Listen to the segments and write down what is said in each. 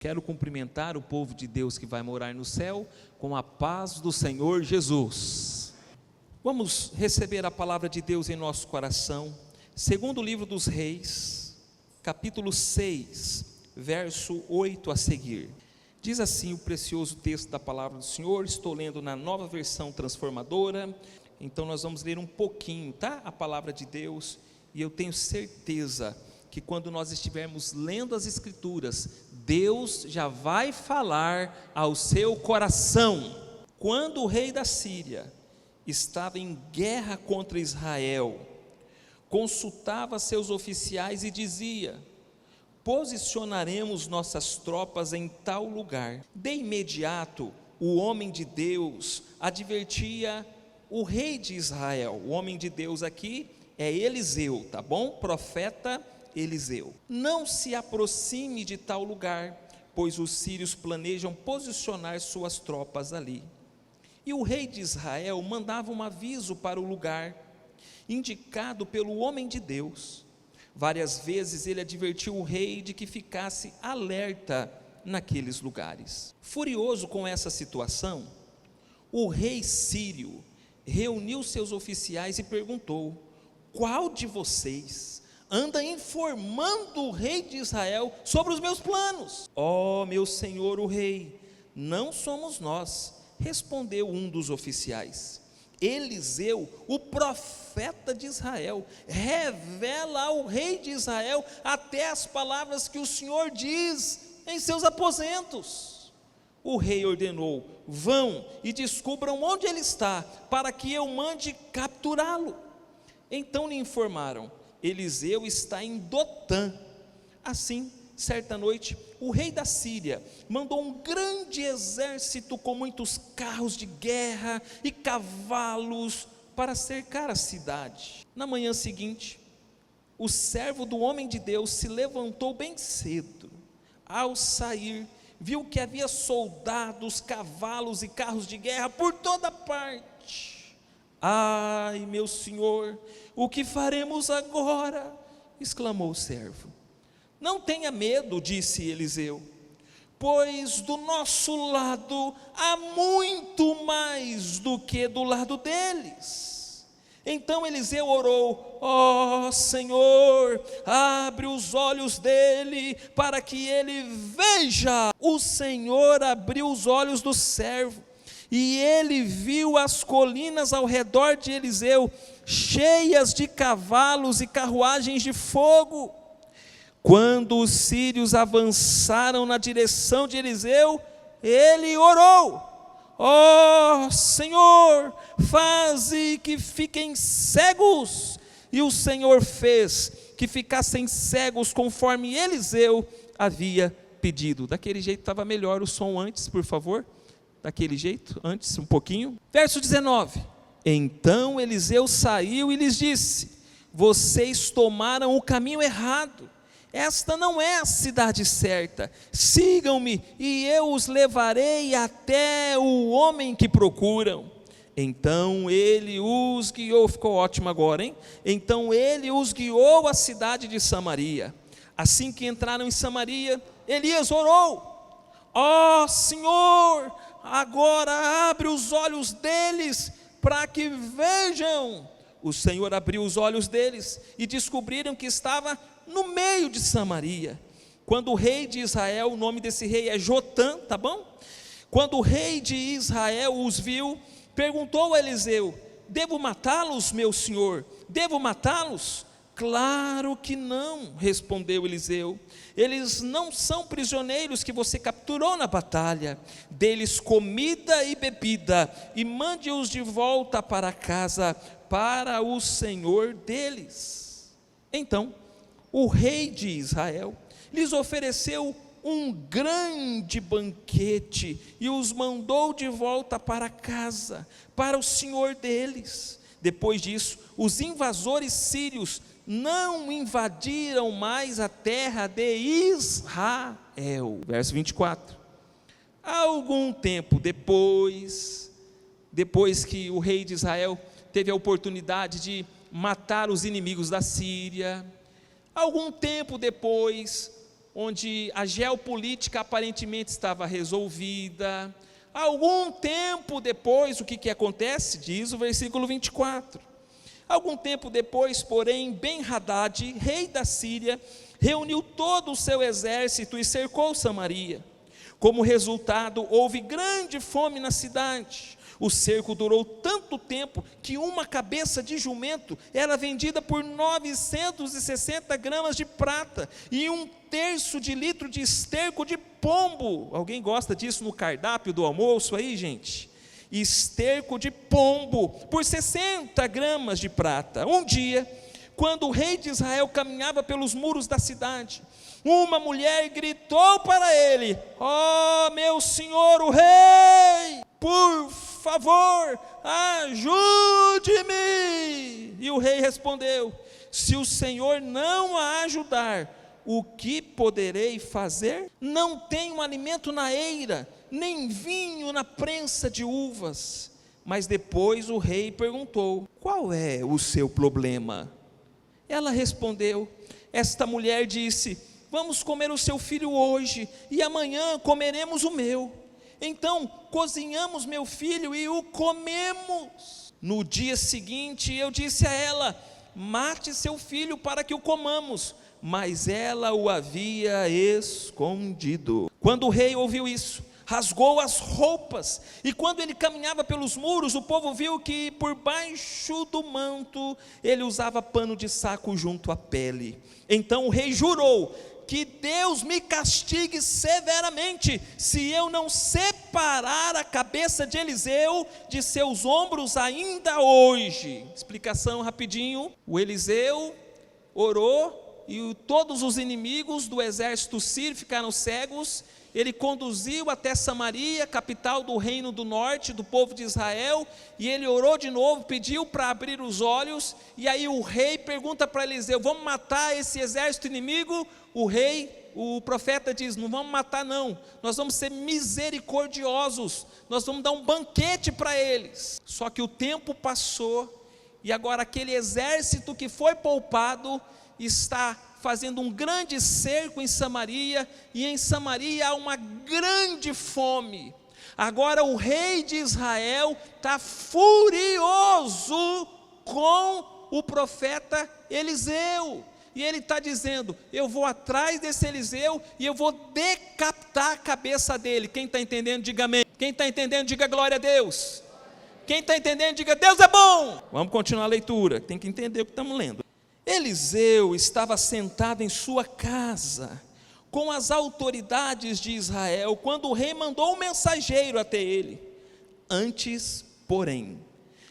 Quero cumprimentar o povo de Deus que vai morar no céu com a paz do Senhor Jesus. Vamos receber a palavra de Deus em nosso coração. Segundo livro dos Reis, capítulo 6, verso 8 a seguir. Diz assim o precioso texto da palavra do Senhor. Estou lendo na Nova Versão Transformadora. Então nós vamos ler um pouquinho, tá? A palavra de Deus. E eu tenho certeza que quando nós estivermos lendo as Escrituras, Deus já vai falar ao seu coração. Quando o rei da Síria estava em guerra contra Israel, consultava seus oficiais e dizia: posicionaremos nossas tropas em tal lugar. De imediato, o homem de Deus advertia o rei de Israel. O homem de Deus aqui é Eliseu, tá bom? Profeta Eliseu: não se aproxime de tal lugar, pois os sírios planejam posicionar suas tropas ali. E o rei de Israel mandava um aviso para o lugar, indicado pelo homem de Deus. Várias vezes ele advertiu o rei de que ficasse alerta naqueles lugares. Furioso com essa situação, o rei sírio reuniu seus oficiais e perguntou: qual de vocês anda informando o rei de Israel sobre os meus planos? Ó, meu senhor o rei, não somos nós, respondeu um dos oficiais. Eliseu, o profeta de Israel, revela ao rei de Israel até as palavras que o Senhor diz em seus aposentos. O rei ordenou: vão e descubram onde ele está, para que eu mande capturá-lo. Então lhe informaram: Eliseu está em Dotã. Assim, certa noite, o rei da Síria mandou um grande exército com muitos carros de guerra e cavalos para cercar a cidade. Na manhã seguinte, o servo do homem de Deus se levantou bem cedo. Ao sair, viu que havia soldados, cavalos e carros de guerra por toda parte. Ai, meu senhor, o que faremos agora? Exclamou o servo. Não tenha medo, disse Eliseu, pois do nosso lado há muito mais do que do lado deles. Então Eliseu orou: ó Senhor, abre os olhos dele para que ele veja. O Senhor abriu os olhos do servo, e ele viu as colinas ao redor de Eliseu, cheias de cavalos e carruagens de fogo. Quando os sírios avançaram na direção de Eliseu, ele orou: ó Senhor, faze que fiquem cegos. E o Senhor fez que ficassem cegos, conforme Eliseu havia pedido. Daquele jeito estava melhor o som antes, por favor. Daquele jeito, antes um pouquinho. Verso 19. Então Eliseu saiu e lhes disse: vocês tomaram o caminho errado. Esta não é a cidade certa. Sigam-me e eu os levarei até o homem que procuram. Então ele os guiou. Ficou ótimo agora, hein? Então ele os guiou à cidade de Samaria. Assim que entraram em Samaria, Elias orou: ó Senhor, agora abre os olhos deles para que vejam. O Senhor abriu os olhos deles e descobriram que estava no meio de Samaria. Quando o rei de Israel, o nome desse rei é Jotã, tá bom? Quando o rei de Israel os viu, perguntou a Eliseu: devo matá-los, meu senhor? Devo matá-los? Claro que não, respondeu Eliseu. Eles não são prisioneiros que você capturou na batalha. Dê-lhes comida e bebida e mande-os de volta para casa, para o senhor deles. Então o rei de Israel lhes ofereceu um grande banquete e os mandou de volta para casa, para o senhor deles. Depois disso, os invasores sírios não invadiram mais a terra de Israel. Verso 24. Algum tempo depois que o rei de Israel teve a oportunidade de matar os inimigos da Síria, algum tempo depois, onde a geopolítica aparentemente estava resolvida. Algum tempo depois, o que acontece? Diz o versículo 24. Algum tempo depois, porém, Ben-Hadad, rei da Síria, reuniu todo o seu exército e cercou Samaria. Como resultado, houve grande fome na cidade. O cerco durou tanto tempo que uma cabeça de jumento era vendida por 960 gramas de prata e 1/3 de litro de esterco de pombo. Alguém gosta disso no cardápio do almoço aí, gente? Esterco de pombo por 60 gramas de prata. Um dia, quando o rei de Israel caminhava pelos muros da cidade, uma mulher gritou para ele: ó meu senhor o rei, por favor, ajude-me. E o rei respondeu: se o Senhor não a ajudar, o que poderei fazer? Não tenho alimento na eira, nem vinho na prensa de uvas. Mas depois o rei perguntou: qual é o seu problema? Ela respondeu: esta mulher disse: vamos comer o seu filho hoje, e amanhã comeremos o meu. Então cozinhamos meu filho e o comemos. No dia seguinte eu disse a ela: mate seu filho para que o comamos. Mas ela o havia escondido. Quando o rei ouviu isso, rasgou as roupas, e quando ele caminhava pelos muros, o povo viu que por baixo do manto ele usava pano de saco junto à pele. Então o rei jurou: que Deus me castigue severamente, se eu não separar a cabeça de Eliseu de seus ombros ainda hoje. Explicação rapidinho: o Eliseu orou, e todos os inimigos do exército sírio ficaram cegos. Ele conduziu até Samaria, capital do reino do norte, do povo de Israel, e ele orou de novo, pediu para abrir os olhos, e aí o rei pergunta para Eliseu: vamos matar esse exército inimigo? O profeta diz: não vamos matar não, nós vamos ser misericordiosos, nós vamos dar um banquete para eles. Só que o tempo passou, e agora aquele exército que foi poupado está fazendo um grande cerco em Samaria, e em Samaria há uma grande fome. Agora o rei de Israel está furioso com o profeta Eliseu, e ele está dizendo: eu vou atrás desse Eliseu e eu vou decapitar a cabeça dele. Quem está entendendo, diga amém. Quem está entendendo, diga glória a Deus. Quem está entendendo, diga Deus é bom. Vamos continuar a leitura, tem que entender o que estamos lendo. Eliseu estava sentado em sua casa, com as autoridades de Israel, quando o rei mandou um mensageiro até ele. Antes, porém,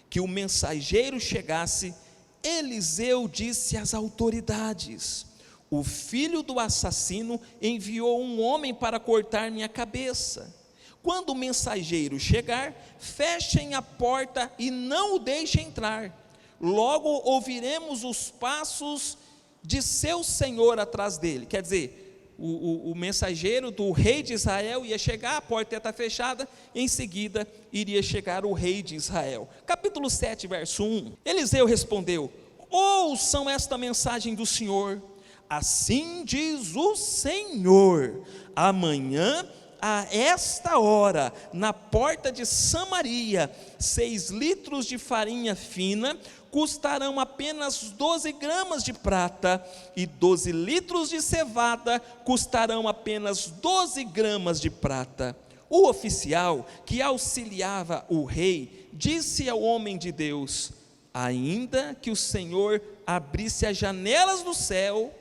que o mensageiro chegasse, Eliseu disse às autoridades: o filho do assassino enviou um homem para cortar minha cabeça. Quando o mensageiro chegar, fechem a porta e não o deixem entrar. Logo ouviremos os passos de seu senhor atrás dele. Quer dizer, o mensageiro do rei de Israel ia chegar, a porta ia estar fechada, em seguida iria chegar o rei de Israel. Capítulo 7, verso 1. Eliseu respondeu: ouçam esta mensagem do Senhor. Assim diz o Senhor: amanhã, a esta hora, na porta de Samaria, 6 litros de farinha fina custarão apenas 12 gramas de prata, e 12 litros de cevada custarão apenas 12 gramas de prata. O oficial que auxiliava o rei disse ao homem de Deus: ainda que o Senhor abrisse as janelas do céu,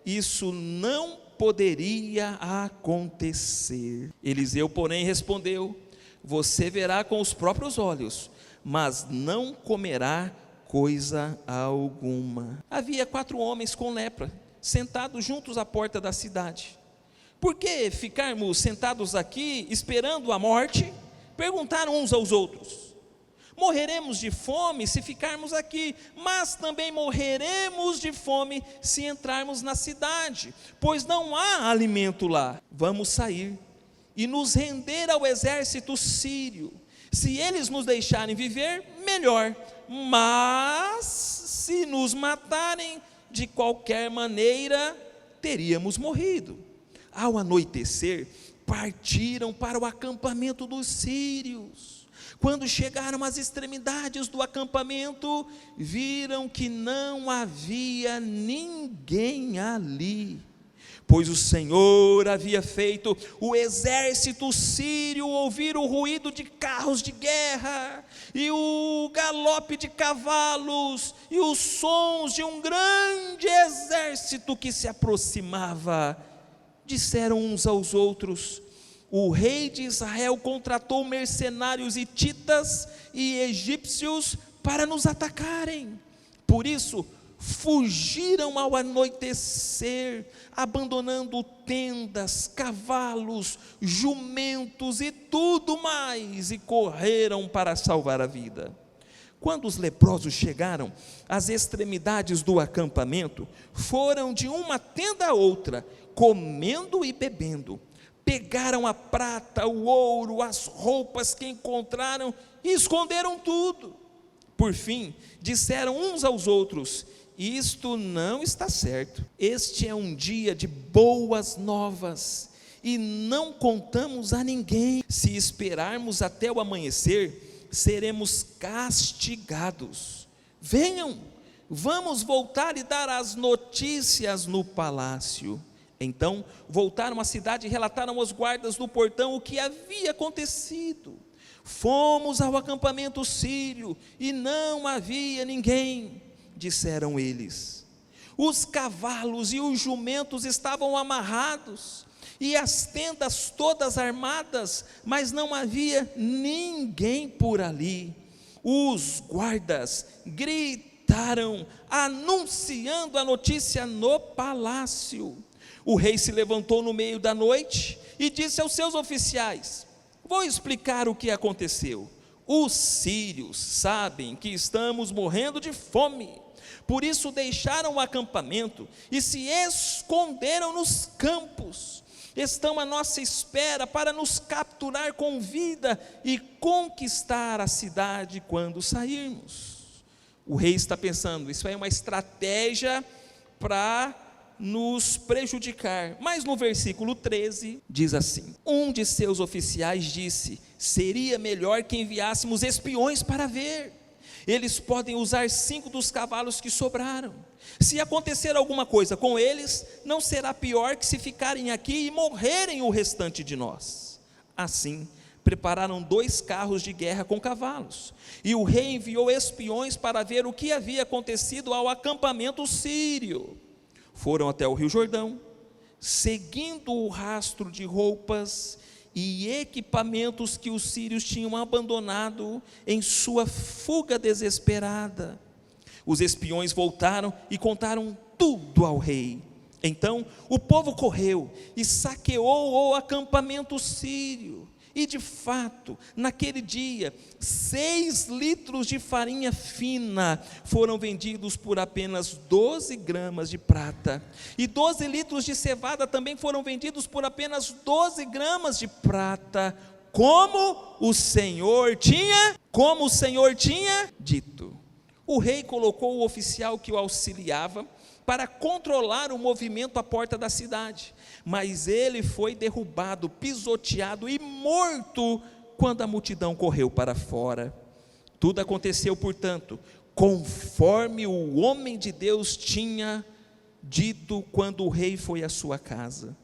isso não poderia acontecer. Eliseu, porém, respondeu: você verá com os próprios olhos, mas não comerá coisa alguma. Havia 4 homens com lepra, sentados juntos à porta da cidade. Por que ficarmos sentados aqui, esperando a morte? Perguntaram uns aos outros. Morreremos de fome se ficarmos aqui, mas também morreremos de fome se entrarmos na cidade, pois não há alimento lá. Vamos sair e nos render ao exército sírio. Se eles nos deixarem viver, melhor, mas se nos matarem, de qualquer maneira teríamos morrido. Ao anoitecer, partiram para o acampamento dos sírios. Quando chegaram às extremidades do acampamento, viram que não havia ninguém ali, pois o Senhor havia feito o exército sírio ouvir o ruído de carros de guerra, e o galope de cavalos, e os sons de um grande exército que se aproximava. Disseram uns aos outros: o rei de Israel contratou mercenários hititas e egípcios para nos atacarem. Por isso, fugiram ao anoitecer, abandonando tendas, cavalos, jumentos e tudo mais, e correram para salvar a vida. Quando os leprosos chegaram às extremidades do acampamento, foram de uma tenda a outra, comendo e bebendo. Pegaram a prata, o ouro, as roupas que encontraram e esconderam tudo. Por fim, disseram uns aos outros: isto não está certo. Este é um dia de boas novas e não contamos a ninguém. Se esperarmos até o amanhecer, seremos castigados. Venham, vamos voltar e dar as notícias no palácio. Então voltaram à cidade e relataram aos guardas do portão o que havia acontecido. Fomos ao acampamento sírio e não havia ninguém, disseram eles. Os cavalos e os jumentos estavam amarrados e as tendas todas armadas, mas não havia ninguém por ali. Os guardas gritaram, anunciando a notícia no palácio. O rei se levantou no meio da noite e disse aos seus oficiais: vou explicar o que aconteceu. Os sírios sabem que estamos morrendo de fome, por isso deixaram o acampamento e se esconderam nos campos. Estão à nossa espera para nos capturar com vida e conquistar a cidade quando sairmos. O rei está pensando, isso é uma estratégia para nos prejudicar. Mas no versículo 13 diz assim: um de seus oficiais disse: seria melhor que enviássemos espiões para ver. Eles podem usar 5 dos cavalos que sobraram. Se acontecer alguma coisa com eles, não será pior que se ficarem aqui e morrerem o restante de nós. Assim, prepararam 2 carros de guerra com cavalos, e o rei enviou espiões para ver o que havia acontecido ao acampamento sírio. Foram até o rio Jordão, seguindo o rastro de roupas e equipamentos que os sírios tinham abandonado em sua fuga desesperada. Os espiões voltaram e contaram tudo ao rei. Então o povo correu e saqueou o acampamento sírio. E de fato, naquele dia, 6 litros de farinha fina foram vendidos por apenas 12 gramas de prata, e 12 litros de cevada também foram vendidos por apenas 12 gramas de prata, como o Senhor tinha dito. O rei colocou o oficial que o auxiliava para controlar o movimento à porta da cidade, mas ele foi derrubado, pisoteado e morto quando a multidão correu para fora. Tudo aconteceu, portanto, conforme o homem de Deus tinha dito quando o rei foi à sua casa.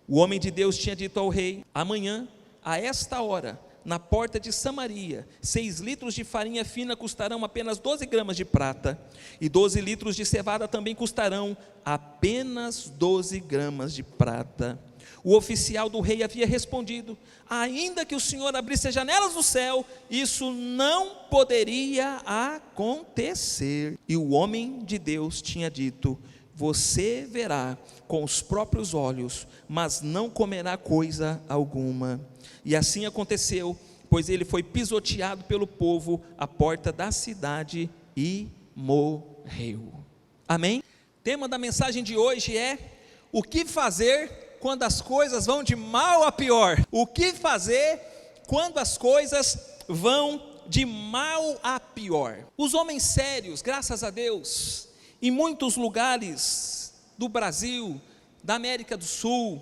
O homem de Deus tinha dito ao rei: amanhã, a esta hora, na porta de Samaria, 6 litros de farinha fina custarão apenas 12 gramas de prata, e 12 litros de cevada também custarão apenas 12 gramas de prata. O oficial do rei havia respondido: ainda que o Senhor abrisse as janelas do céu, isso não poderia acontecer. E o homem de Deus tinha dito: você verá com os próprios olhos, mas não comerá coisa alguma. E assim aconteceu, pois ele foi pisoteado pelo povo à porta da cidade e morreu. Amém? O tema da mensagem de hoje é: o que fazer quando as coisas vão de mal a pior? O que fazer quando as coisas vão de mal a pior? Os homens sérios, graças a Deus, em muitos lugares do Brasil, da América do Sul,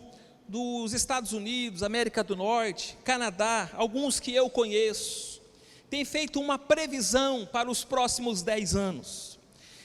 dos Estados Unidos, América do Norte, Canadá, alguns que eu conheço, têm feito uma previsão para os próximos 10 anos.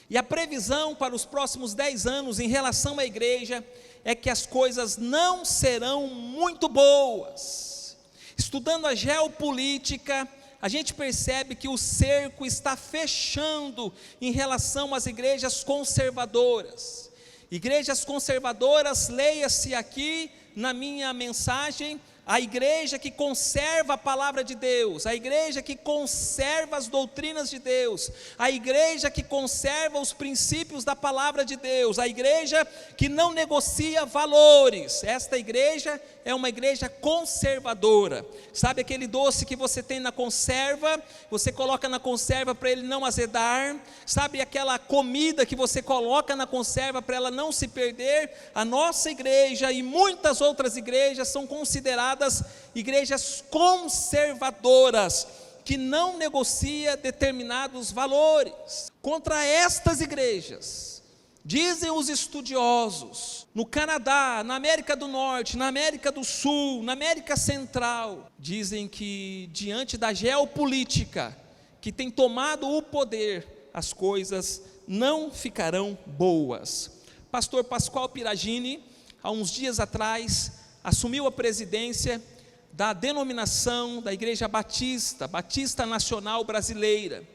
E a previsão para os próximos 10 anos em relação à igreja é que as coisas não serão muito boas. Estudando a geopolítica, a gente percebe que o cerco está fechando em relação às igrejas conservadoras. Igrejas conservadoras, leia-se aqui na minha mensagem, a igreja que conserva a palavra de Deus, a igreja que conserva as doutrinas de Deus, a igreja que conserva os princípios da palavra de Deus, a igreja que não negocia valores. Esta igreja é uma igreja conservadora. Sabe aquele doce que você tem na conserva, você coloca na conserva para ele não azedar? Sabe aquela comida que você coloca na conserva para ela não se perder? A nossa igreja e muitas outras igrejas são consideradas igrejas conservadoras, que não negocia determinados valores. Contra estas igrejas, dizem os estudiosos, no Canadá, na América do Norte, na América do Sul, na América Central, dizem que diante da geopolítica que tem tomado o poder, as coisas não ficarão boas. Pastor Pascoal Piragini, há uns dias atrás, assumiu a presidência da denominação da Igreja Batista, Batista Nacional Brasileira.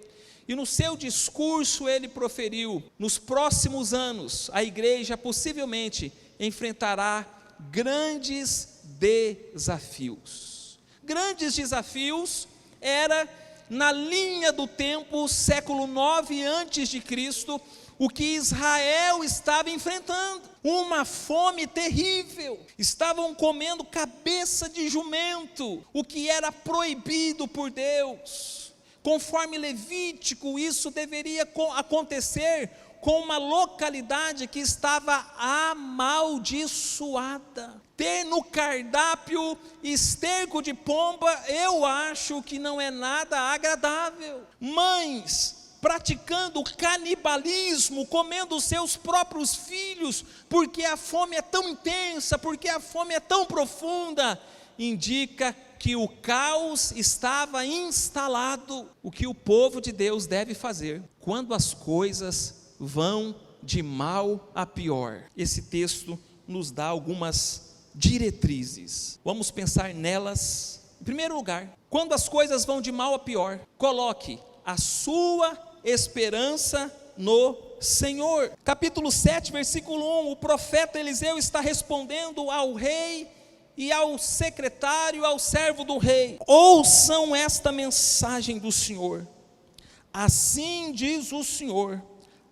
E no seu discurso ele proferiu: nos próximos anos a igreja possivelmente enfrentará grandes desafios. Grandes desafios era na linha do tempo, século 9 antes de Cristo, o que Israel estava enfrentando, uma fome terrível. Estavam comendo cabeça de jumento, o que era proibido por Deus. Conforme Levítico, isso deveria acontecer com uma localidade que estava amaldiçoada. Ter no cardápio esterco de pomba, eu acho que não é nada agradável. Mães praticando canibalismo, comendo os seus próprios filhos, porque a fome é tão intensa, porque a fome é tão profunda, indica que o caos estava instalado. O que o povo de Deus deve fazer quando as coisas vão de mal a pior? Esse texto nos dá algumas diretrizes, vamos pensar nelas. Em primeiro lugar, quando as coisas vão de mal a pior, coloque a sua esperança no Senhor. Capítulo 7, versículo 1, o profeta Eliseu está respondendo ao rei e ao secretário, ao servo do rei: ouçam esta mensagem do Senhor. Assim diz o Senhor: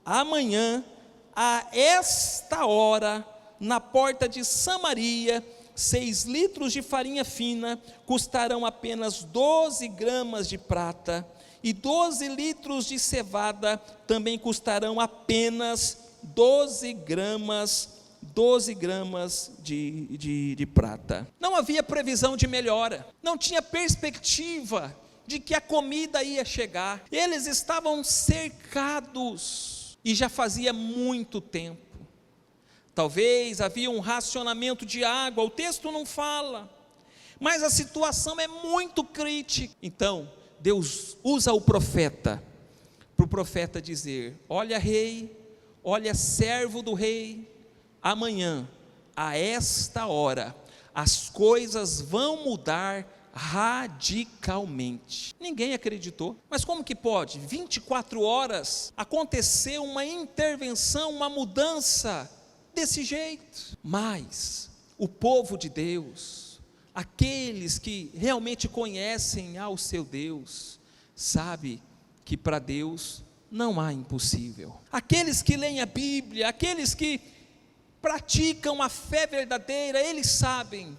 amanhã, a esta hora, na porta de Samaria, 6 litros de farinha fina custarão apenas 12 gramas de prata, e 12 litros de cevada também custarão apenas 12 gramas de prata. Não havia previsão de melhora, não tinha perspectiva de que a comida ia chegar. Eles estavam cercados, e já fazia muito tempo. Talvez havia um racionamento de água, o texto não fala, mas a situação é muito crítica. Então Deus usa o profeta, para o profeta dizer: olha rei, olha servo do rei, amanhã, a esta hora, as coisas vão mudar radicalmente. Ninguém acreditou, mas como que pode? 24 horas, aconteceu uma intervenção, uma mudança desse jeito. Mas o povo de Deus, aqueles que realmente conhecem ao seu Deus, sabe que para Deus não há impossível. Aqueles que leem a Bíblia, aqueles que praticam a fé verdadeira, eles sabem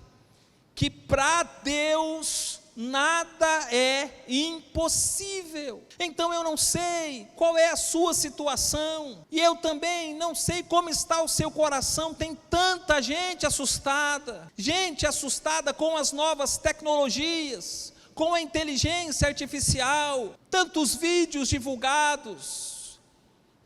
que para Deus nada é impossível. Então eu não sei qual é a sua situação, e eu também não sei como está o seu coração. Tem tanta gente assustada com as novas tecnologias, com a inteligência artificial, tantos vídeos divulgados,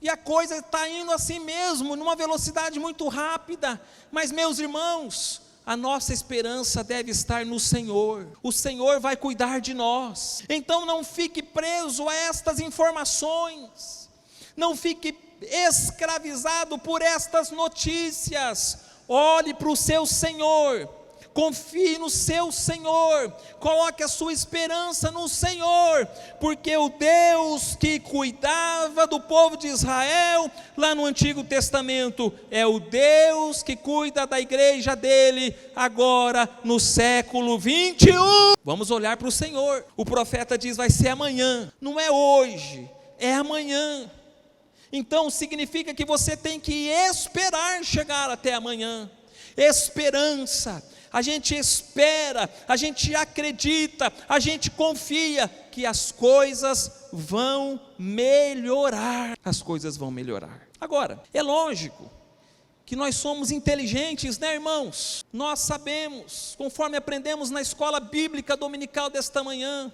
e a coisa está indo assim mesmo, numa velocidade muito rápida. Mas meus irmãos, a nossa esperança deve estar no Senhor. O Senhor vai cuidar de nós. Então não fique preso a estas informações, não fique escravizado por estas notícias. Olhe para o seu Senhor, confie no seu Senhor, coloque a sua esperança no Senhor, porque o Deus que cuidava do povo de Israel lá no Antigo Testamento é o Deus que cuida da igreja dele agora no século 21. Vamos olhar para o Senhor. O profeta diz: vai ser amanhã, não é hoje, é amanhã. Então significa que você tem que esperar chegar até amanhã. Esperança. A gente espera, a gente acredita, a gente confia que as coisas vão melhorar. As coisas vão melhorar. Agora, é lógico que nós somos inteligentes, né, irmãos? Nós sabemos, conforme aprendemos na escola bíblica dominical desta manhã,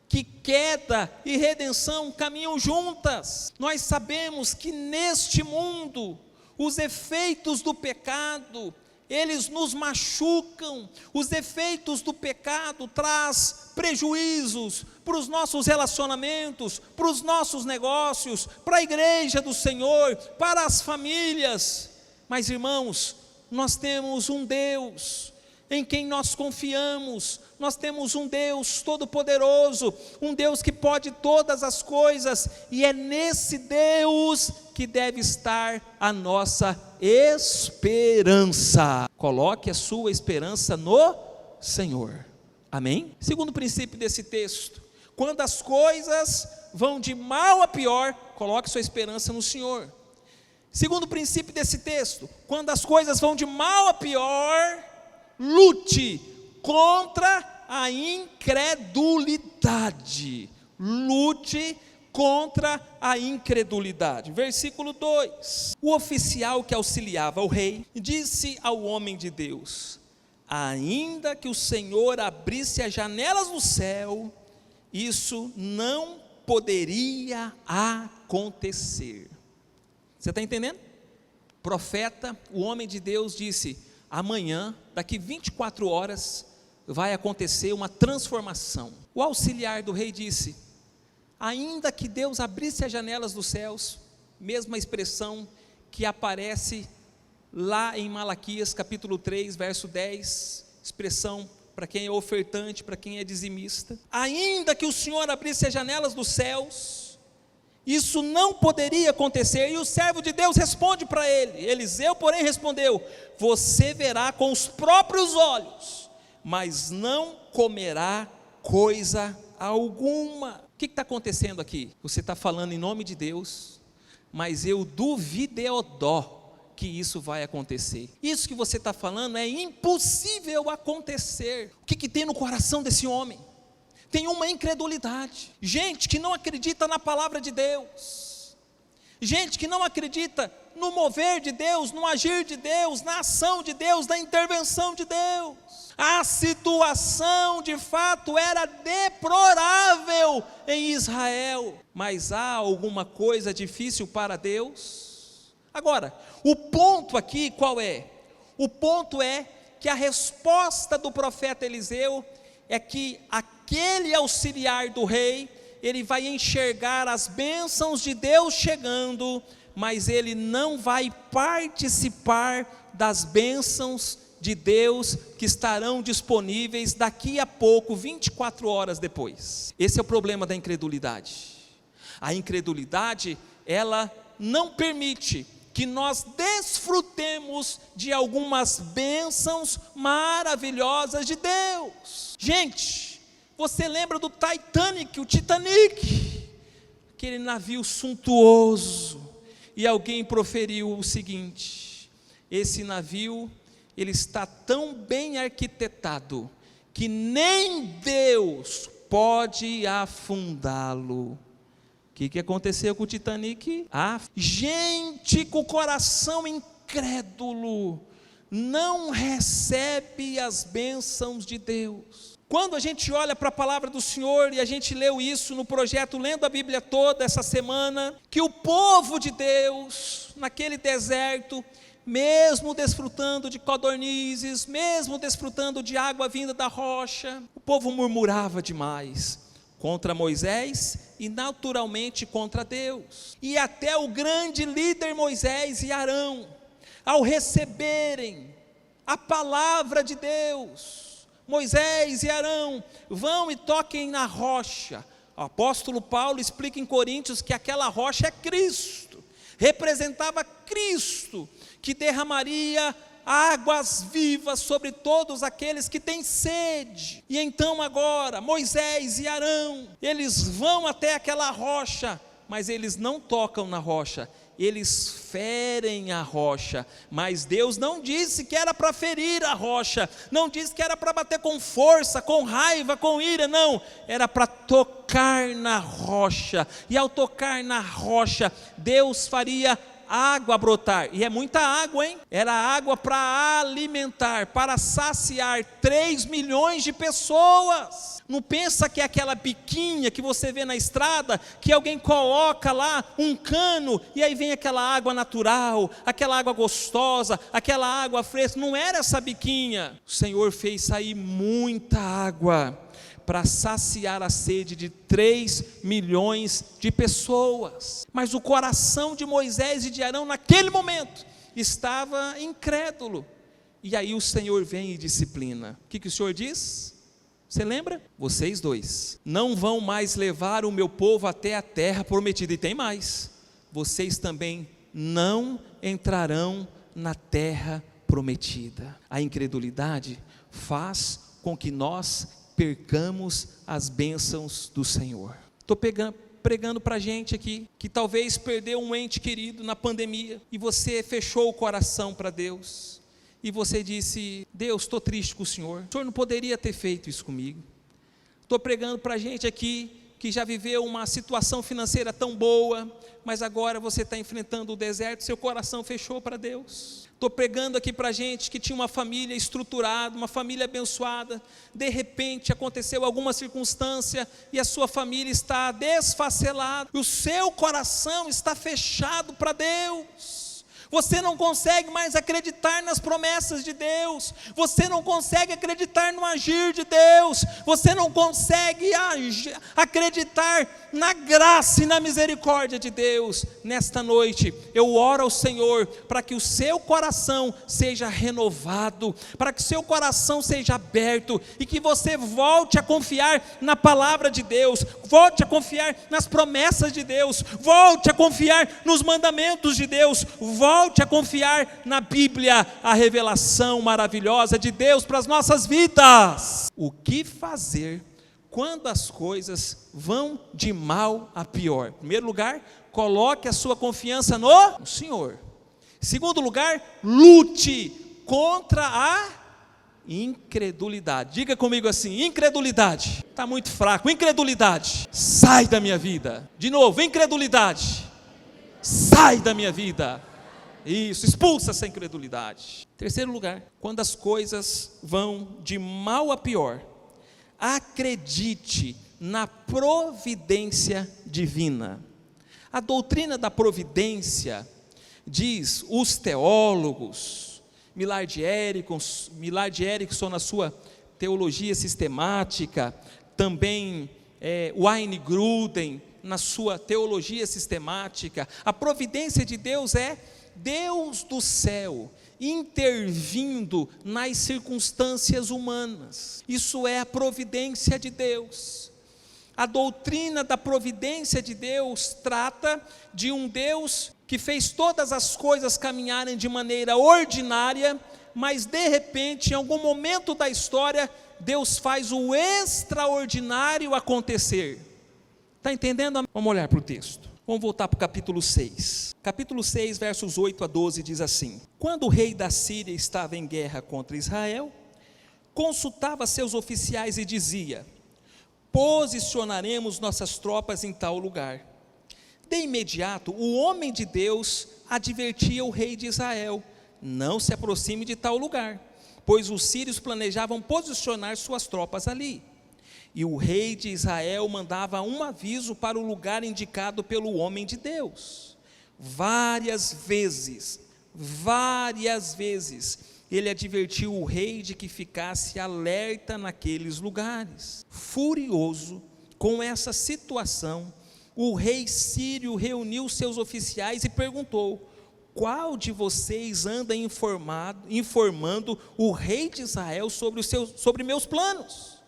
que queda e redenção caminham juntas. Nós sabemos que neste mundo, os efeitos do pecado, eles nos machucam. Os efeitos do pecado traz prejuízos para os nossos relacionamentos, para os nossos negócios, para a igreja do Senhor, para as famílias. Mas, irmãos, nós temos um Deus em quem nós confiamos. Nós temos um Deus todo-poderoso, um Deus que pode todas as coisas, e é nesse Deus que deve estar a nossa esperança. Coloque a sua esperança no Senhor. Amém? Segundo princípio desse texto: quando as coisas vão de mal a pior, coloque sua esperança no Senhor. Segundo princípio desse texto: quando as coisas vão de mal a pior, lute contra a incredulidade. Lute contra a incredulidade. Versículo 2: o oficial que auxiliava o rei disse ao homem de Deus: ainda que o Senhor abrisse as janelas do céu, isso não poderia acontecer. Você está entendendo? O profeta, o homem de Deus, disse: amanhã, daqui 24 horas, vai acontecer uma transformação. O auxiliar do rei disse: ainda que Deus abrisse as janelas dos céus, mesma expressão que aparece lá em Malaquias capítulo 3, verso 10, expressão para quem é ofertante, para quem é dizimista. Ainda que o Senhor abrisse as janelas dos céus, isso não poderia acontecer. E o servo de Deus responde para ele. Eliseu, porém, respondeu: você verá com os próprios olhos, mas não comerá coisa alguma. O que está acontecendo aqui? Você está falando em nome de Deus, mas eu duvideodó que isso vai acontecer. Isso que você está falando é impossível acontecer. O que tem no coração desse homem? Tem uma incredulidade. Gente que não acredita na palavra de Deus, gente que não acredita no mover de Deus, no agir de Deus, na ação de Deus, na intervenção de Deus. A situação de fato era deplorável em Israel, mas há alguma coisa difícil para Deus? Agora, o ponto aqui qual é? O ponto é que a resposta do profeta Eliseu é que aquele auxiliar do rei, ele vai enxergar as bênçãos de Deus chegando, mas ele não vai participar das bênçãos de Deus que estarão disponíveis daqui a pouco, 24 horas depois. Esse é o problema da incredulidade. A incredulidade, ela não permite que nós desfrutemos de algumas bênçãos maravilhosas de Deus. Gente, você lembra do Titanic, o Titanic, aquele navio suntuoso, e alguém proferiu o seguinte: esse navio, ele está tão bem arquitetado, que nem Deus pode afundá-lo. O que aconteceu com o Titanic? Gente com o coração incrédulo não recebe as bênçãos de Deus. Quando a gente olha para a palavra do Senhor, e a gente leu isso no projeto Lendo a Bíblia Toda essa semana, que o povo de Deus, naquele deserto, mesmo desfrutando de codornizes, mesmo desfrutando de água vinda da rocha, o povo murmurava demais contra Moisés e naturalmente contra Deus. E até o grande líder Moisés e Arão, ao receberem a palavra de Deus, Moisés e Arão vão e toquem na rocha. O apóstolo Paulo explica em Coríntios que aquela rocha é Cristo, representava Cristo, que derramaria águas vivas sobre todos aqueles que têm sede. E então agora, Moisés e Arão, eles vão até aquela rocha, mas eles não tocam na rocha, eles ferem a rocha. Mas Deus não disse que era para ferir a rocha, não disse que era para bater com força, com raiva, com ira, não, era para tocar na rocha, e ao tocar na rocha, Deus faria água brotar, e é muita água, hein? Era água para alimentar, para saciar 3 milhões de pessoas. Não pensa que é aquela biquinha que você vê na estrada, que alguém coloca lá um cano, e aí vem aquela água natural, aquela água gostosa, aquela água fresca. Não era essa biquinha. O Senhor fez sair muita água, para saciar a sede de 3 milhões de pessoas. Mas o coração de Moisés e de Arão naquele momento estava incrédulo. E aí o Senhor vem e disciplina. O que o Senhor diz? Você lembra? Vocês dois não vão mais levar o meu povo até a terra prometida. E tem mais, vocês também não entrarão na terra prometida. A incredulidade faz com que nós percamos as bênçãos do Senhor. Estou pregando para a gente aqui, que talvez perdeu um ente querido na pandemia, e você fechou o coração para Deus, e você disse: Deus, estou triste com o Senhor não poderia ter feito isso comigo. Estou pregando para a gente aqui, que já viveu uma situação financeira tão boa, mas agora você está enfrentando o deserto, seu coração fechou para Deus. Estou pregando aqui para a gente que tinha uma família estruturada, uma família abençoada, de repente aconteceu alguma circunstância e a sua família está desfacelada, o seu coração está fechado para Deus. Você não consegue mais acreditar nas promessas de Deus, você não consegue acreditar no agir de Deus, você não consegue acreditar na graça e na misericórdia de Deus. Nesta noite eu oro ao Senhor para que o seu coração seja renovado, para que o seu coração seja aberto, e que você volte a confiar na palavra de Deus, volte a confiar nas promessas de Deus, volte a confiar nos mandamentos de Deus, volte a confiar na Bíblia, a revelação maravilhosa de Deus para as nossas vidas. O que fazer quando as coisas vão de mal a pior? Em primeiro lugar, coloque a sua confiança no Senhor. Em segundo lugar, lute contra a incredulidade. Diga comigo assim: incredulidade, está muito fraco, incredulidade, sai da minha vida. De novo, incredulidade, sai da minha vida. Isso, expulsa essa incredulidade. Terceiro lugar, quando as coisas vão de mal a pior, acredite na providência divina. A doutrina da providência, diz os teólogos, Millard Erickson na sua teologia sistemática, também Wayne Grudem na sua teologia sistemática, a providência de Deus é Deus do céu intervindo nas circunstâncias humanas. Isso é a providência de Deus. A doutrina da providência de Deus trata de um Deus que fez todas as coisas caminharem de maneira ordinária, mas de repente, em algum momento da história, Deus faz o extraordinário acontecer. Está entendendo? Vamos olhar para o texto. Vamos voltar para o capítulo 6. Capítulo 6, versos 8 a 12 diz assim: Quando o rei da Síria estava em guerra contra Israel, consultava seus oficiais e dizia: posicionaremos nossas tropas em tal lugar. De imediato, o homem de Deus advertia o rei de Israel: não se aproxime de tal lugar, pois os sírios planejavam posicionar suas tropas ali. E o rei de Israel mandava um aviso para o lugar indicado pelo homem de Deus. Várias vezes Várias vezes ele advertiu o rei de que ficasse alerta naqueles lugares. Furioso com essa situação, o rei sírio reuniu seus oficiais e perguntou: qual de vocês anda informando o rei de Israel sobre meus planos?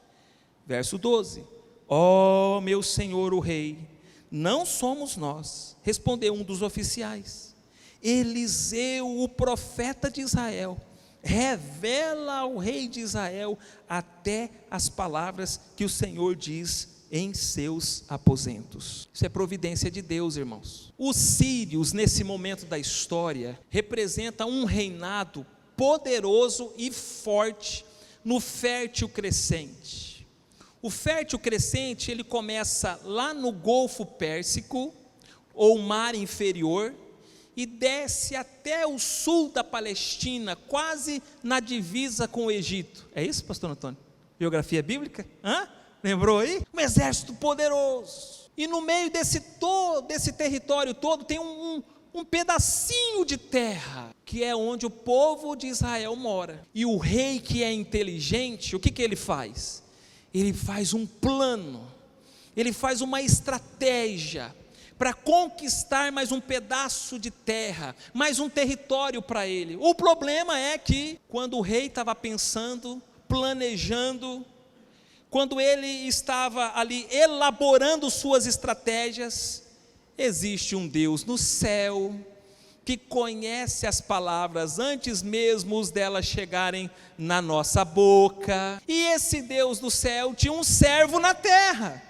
Verso 12: ó meu senhor o rei, não somos nós, respondeu um dos oficiais. Eliseu, o profeta de Israel, revela ao rei de Israel até as palavras que o Senhor diz em seus aposentos. Isso é providência de Deus, irmãos. Os sírios, nesse momento da história, representam um reinado poderoso e forte no fértil crescente. O fértil crescente, ele começa lá no Golfo Pérsico, ou Mar Inferior, e desce até o sul da Palestina, quase na divisa com o Egito. É isso, pastor Antônio? Geografia bíblica? Lembrou aí? Um exército poderoso. E no meio desse território todo, tem um pedacinho de terra, que é onde o povo de Israel mora. E o rei, que é inteligente, o que ele faz? Ele faz um plano, ele faz uma estratégia para conquistar mais um pedaço de terra, mais um território para ele. O problema é que, quando o rei estava pensando, planejando, quando ele estava ali elaborando suas estratégias, existe um Deus no céu, que conhece as palavras antes mesmo delas chegarem na nossa boca, e esse Deus do céu tinha um servo na terra,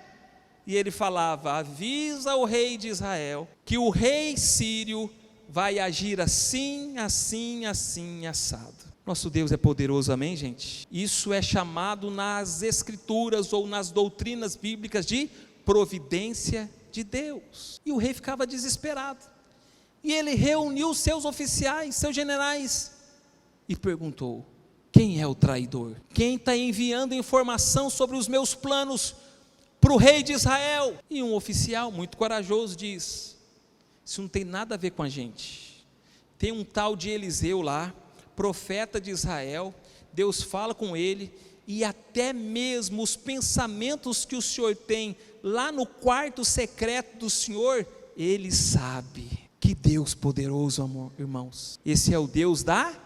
e ele falava: avisa o rei de Israel, que o rei sírio vai agir assim, assim, assim, assado. Nosso Deus é poderoso, amém, gente? Isso é chamado nas escrituras, ou nas doutrinas bíblicas, de providência de Deus. E o rei ficava desesperado, e ele reuniu seus oficiais, seus generais, e perguntou: quem é o traidor? Quem está enviando informação sobre os meus planos para o rei de Israel? E um oficial muito corajoso diz: isso não tem nada a ver com a gente. Tem um tal de Eliseu lá, profeta de Israel, Deus fala com ele, e até mesmo os pensamentos que o Senhor tem lá no quarto secreto do Senhor, ele sabe. Que Deus poderoso, amor, irmãos. Esse é o Deus da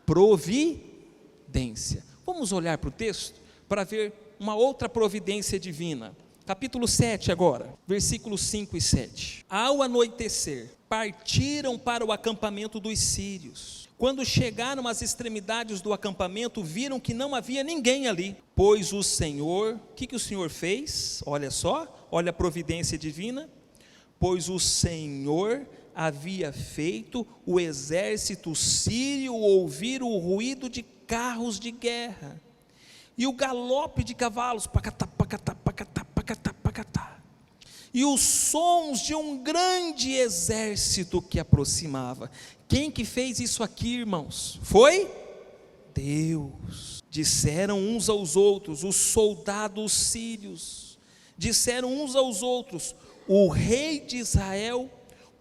providência. Vamos olhar para o texto para ver uma outra providência divina. Capítulo 7 agora, versículos 5 e 7. Ao anoitecer, partiram para o acampamento dos sírios. Quando chegaram às extremidades do acampamento, viram que não havia ninguém ali, pois o Senhor, o que o Senhor fez? Olha só, olha a providência divina. Pois o Senhor havia feito o exército sírio ouvir o ruído de carros de guerra e o galope de cavalos, pacatá, pacatá, pacatá, pacatá, pacatá, e os sons de um grande exército que aproximava. Quem que fez isso aqui, irmãos? Foi Deus. Disseram uns aos outros, os soldados sírios disseram uns aos outros: o rei de Israel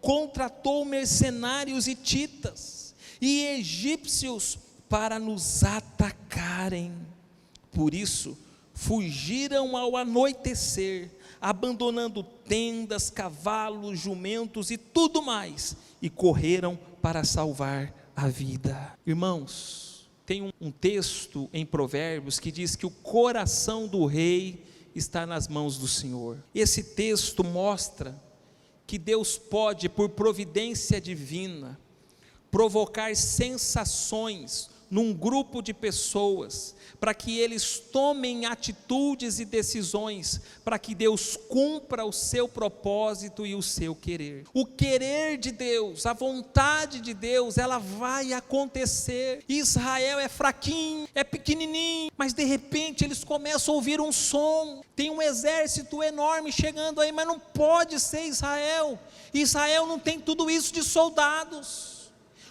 contratou mercenários hititas e egípcios para nos atacarem. Por isso, fugiram ao anoitecer, abandonando tendas, cavalos, jumentos e tudo mais, e correram para salvar a vida. Irmãos, tem um texto em Provérbios que diz que o coração do rei está nas mãos do Senhor. Esse texto mostra que Deus pode, por providência divina, provocar sensações num grupo de pessoas, para que eles tomem atitudes e decisões, para que Deus cumpra o seu propósito e o seu querer. O querer de Deus, a vontade de Deus, ela vai acontecer. Israel é fraquinho, é pequenininho, mas de repente eles começam a ouvir um som, tem um exército enorme chegando aí, mas não pode ser Israel. Israel não tem tudo isso de soldados.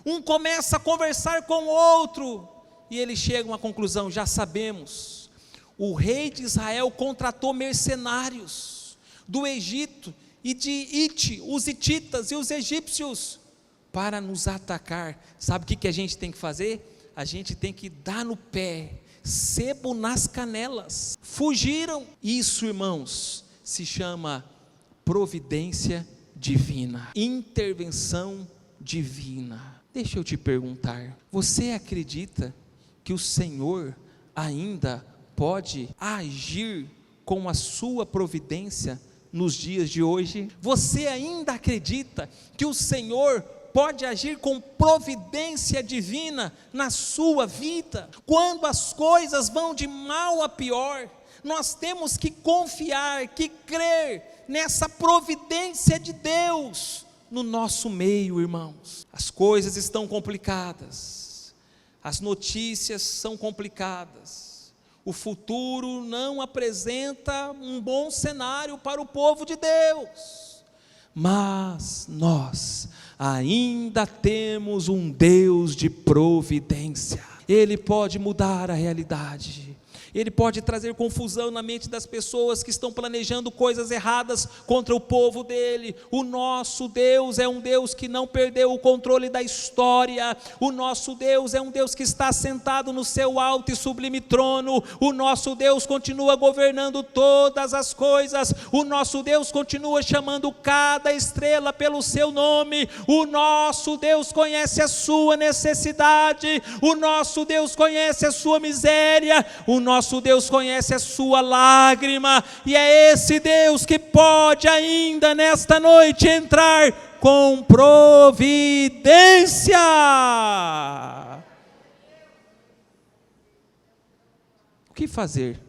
Um começa a conversar com o outro, e eles chegam à conclusão: já sabemos, o rei de Israel contratou mercenários do Egito e de Ite, os hititas e os egípcios, para nos atacar, sabe o que a gente tem que fazer? A gente tem que dar no pé, sebo nas canelas. Fugiram. Isso, irmãos, se chama providência divina, intervenção divina. Deixa eu te perguntar, você acredita que o Senhor ainda pode agir com a sua providência nos dias de hoje? Você ainda acredita que o Senhor pode agir com providência divina na sua vida? Quando as coisas vão de mal a pior, nós temos que confiar, que crer nessa providência de Deus no nosso meio, irmãos. As coisas estão complicadas, as notícias são complicadas, o futuro não apresenta um bom cenário para o povo de Deus, mas nós ainda temos um Deus de providência. Ele pode mudar a realidade, Ele pode trazer confusão na mente das pessoas que estão planejando coisas erradas contra o povo dele. O nosso Deus é um Deus que não perdeu o controle da história. O nosso Deus é um Deus que está sentado no seu alto e sublime trono. O nosso Deus continua governando todas as coisas. O nosso Deus continua chamando cada estrela pelo seu nome. O nosso Deus conhece a sua necessidade. O nosso Deus conhece a sua miséria. O nosso Deus conhece a sua lágrima, e é esse Deus que pode ainda nesta noite entrar com providência. O que fazer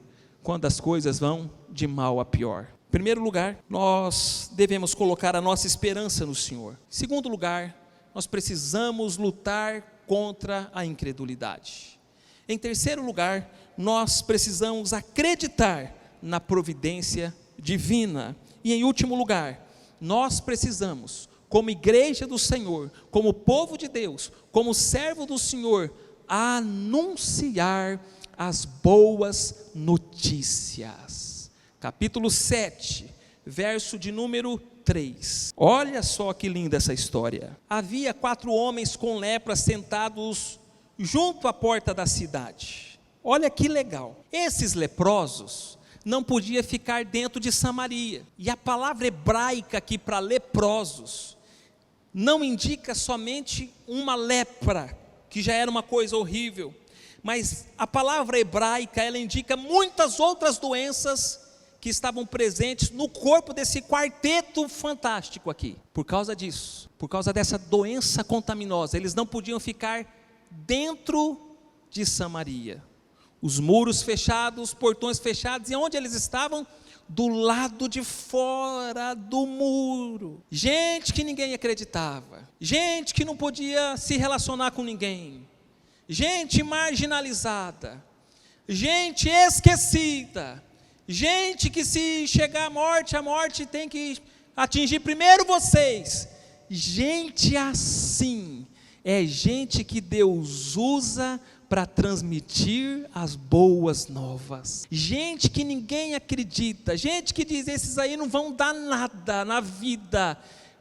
quando as coisas vão de mal a pior? Em primeiro lugar, nós devemos colocar a nossa esperança no Senhor. Em segundo lugar, nós precisamos lutar contra a incredulidade. Em terceiro lugar, nós precisamos acreditar na providência divina. E em último lugar, nós precisamos, como igreja do Senhor, como povo de Deus, como servo do Senhor, anunciar as boas notícias. Capítulo 7, verso de número 3. Olha só que linda essa história. Havia 4 homens com lepra sentados junto à porta da cidade. Olha que legal. Esses leprosos não podiam ficar dentro de Samaria. E a palavra hebraica aqui para leprosos não indica somente uma lepra, que já era uma coisa horrível, mas a palavra hebraica, ela indica muitas outras doenças que estavam presentes no corpo desse quarteto fantástico aqui. Por causa disso, por causa dessa doença contaminosa, eles não podiam ficar dentro de Samaria. Os muros fechados, os portões fechados, e onde eles estavam? Do lado de fora do muro. Gente que ninguém acreditava, gente que não podia se relacionar com ninguém, gente marginalizada, gente esquecida, gente que se chegar a morte tem que atingir primeiro vocês. Gente assim é gente que Deus usa para transmitir as boas novas. Gente que ninguém acredita, gente que diz, esses aí não vão dar nada na vida.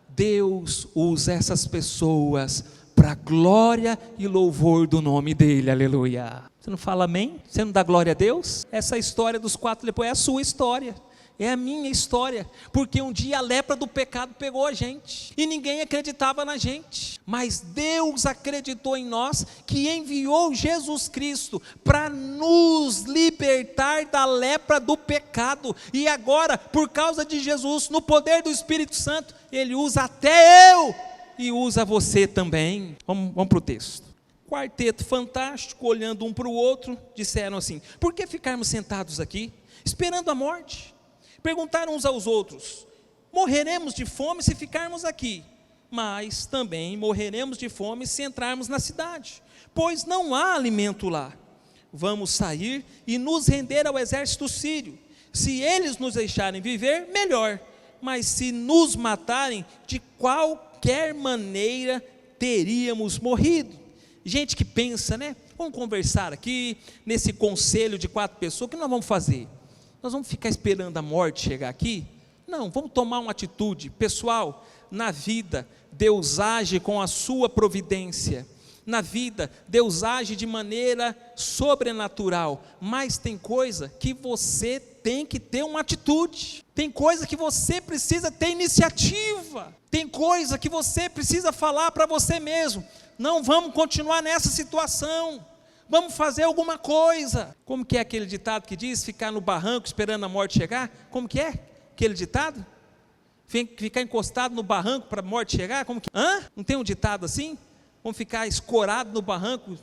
Deus usa essas pessoas para a glória e louvor do nome dele, aleluia. Você não fala amém? Você não dá glória a Deus? Essa história dos 4 leprosos é a sua história, é a minha história, porque um dia a lepra do pecado pegou a gente, e ninguém acreditava na gente, mas Deus acreditou em nós, que enviou Jesus Cristo, para nos libertar da lepra do pecado, e agora, por causa de Jesus, no poder do Espírito Santo, Ele usa até eu, e usa você também. Vamos para o texto. Quarteto fantástico, olhando um para o outro, disseram assim, por que ficarmos sentados aqui, esperando a morte? Perguntaram uns aos outros, morreremos de fome se ficarmos aqui, mas também morreremos de fome se entrarmos na cidade, pois não há alimento lá. Vamos sair e nos render ao exército sírio. Se eles nos deixarem viver, melhor, mas se nos matarem, de qualquer maneira teríamos morrido. Gente que pensa, né? Vamos conversar aqui, nesse conselho de 4 pessoas, o que nós vamos fazer? Nós vamos ficar esperando a morte chegar aqui? Não, vamos tomar uma atitude. Pessoal, na vida, Deus age com a sua providência. Na vida, Deus age de maneira sobrenatural, mas tem coisa que você tem que ter uma atitude, tem coisa que você precisa ter iniciativa, tem coisa que você precisa falar para você mesmo: não vamos continuar nessa situação, vamos fazer alguma coisa. Como que é aquele ditado que diz, ficar no barranco esperando a morte chegar? Como que é aquele ditado? Ficar encostado no barranco para a morte chegar? Como que? Não tem um ditado assim? Vamos ficar escorado no barranco?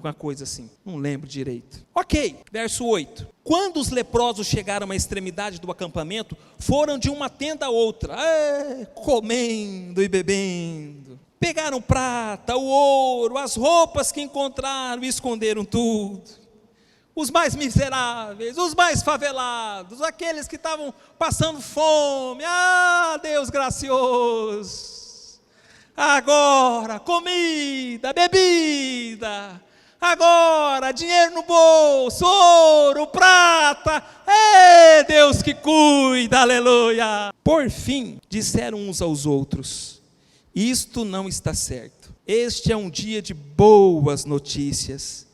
Uma coisa assim, não lembro direito. Ok, verso 8. Quando os leprosos chegaram à extremidade do acampamento, foram de uma tenda a outra, comendo e bebendo. Pegaram prata, o ouro, as roupas que encontraram e esconderam tudo. Os mais miseráveis, os mais favelados, aqueles que estavam passando fome. Deus gracioso! Agora, comida, bebida, agora, dinheiro no bolso, ouro, prata, Deus que cuida, aleluia. Por fim, disseram uns aos outros: isto não está certo, este é um dia de boas notícias,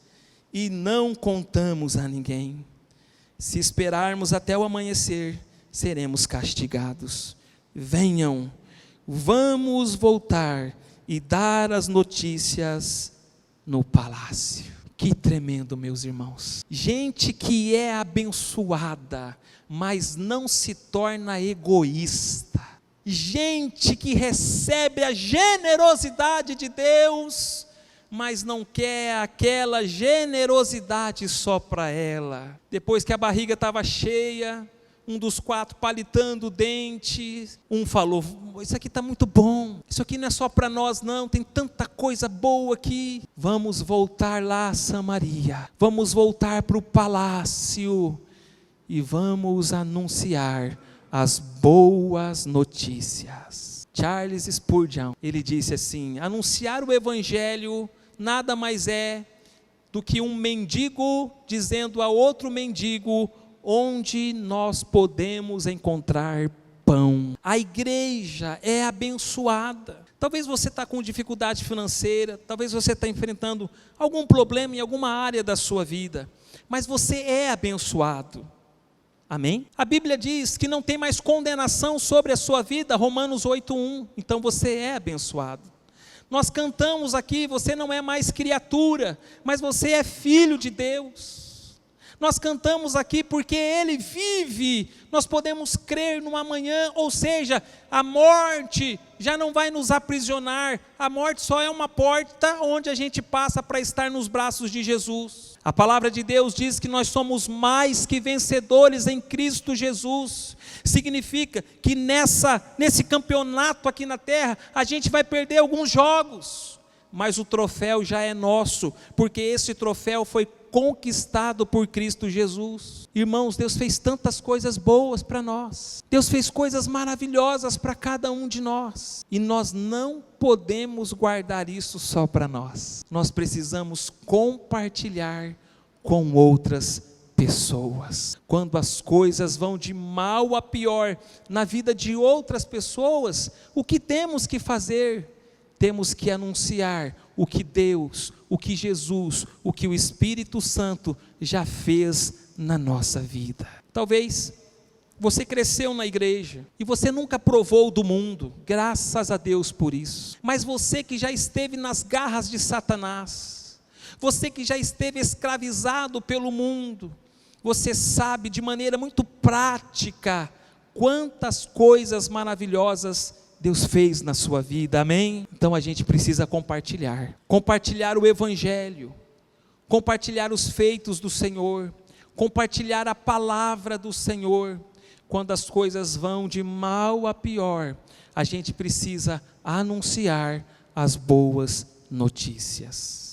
e não contamos a ninguém. Se esperarmos até o amanhecer, seremos castigados. Venham, vamos voltar e dar as notícias no palácio. Que tremendo, meus irmãos. Gente que é abençoada, mas não se torna egoísta. Gente que recebe a generosidade de Deus, mas não quer aquela generosidade só para ela. Depois que a barriga estava cheia, um dos 4 palitando o dente, um falou: isso aqui está muito bom, isso aqui não é só para nós não, tem tanta coisa boa aqui. Vamos voltar lá a Samaria, vamos voltar para o palácio e vamos anunciar as boas notícias. Charles Spurgeon, ele disse assim: anunciar o evangelho nada mais é do que um mendigo dizendo a outro mendigo onde nós podemos encontrar pão. A igreja é abençoada. Talvez você está com dificuldade financeira, talvez você está enfrentando algum problema em alguma área da sua vida, mas você é abençoado. Amém? A Bíblia diz que não tem mais condenação sobre a sua vida, Romanos 8:1. Então você é abençoado. Nós cantamos aqui: você não é mais criatura, mas você é filho de Deus. Nós cantamos aqui porque Ele vive, nós podemos crer no amanhã, ou seja, a morte já não vai nos aprisionar, a morte só é uma porta onde a gente passa para estar nos braços de Jesus. A palavra de Deus diz que nós somos mais que vencedores em Cristo Jesus. Significa que nesse campeonato aqui na terra, a gente vai perder alguns jogos, mas o troféu já é nosso, porque esse troféu foi conquistado por Cristo Jesus. Irmãos, Deus fez tantas coisas boas para nós, Deus fez coisas maravilhosas para cada um de nós, e nós não podemos guardar isso só para nós, nós precisamos compartilhar com outras pessoas. Quando as coisas vão de mal a pior na vida de outras pessoas, o que temos que fazer? Temos que anunciar o que Deus, o que Jesus, o que o Espírito Santo já fez na nossa vida. Talvez você cresceu na igreja e você nunca provou do mundo, graças a Deus por isso. Mas você que já esteve nas garras de Satanás, você que já esteve escravizado pelo mundo, você sabe de maneira muito prática quantas coisas maravilhosas Deus fez na sua vida, amém? Então a gente precisa compartilhar o evangelho, compartilhar os feitos do Senhor, compartilhar a palavra do Senhor. Quando as coisas vão de mal a pior, a gente precisa anunciar as boas notícias.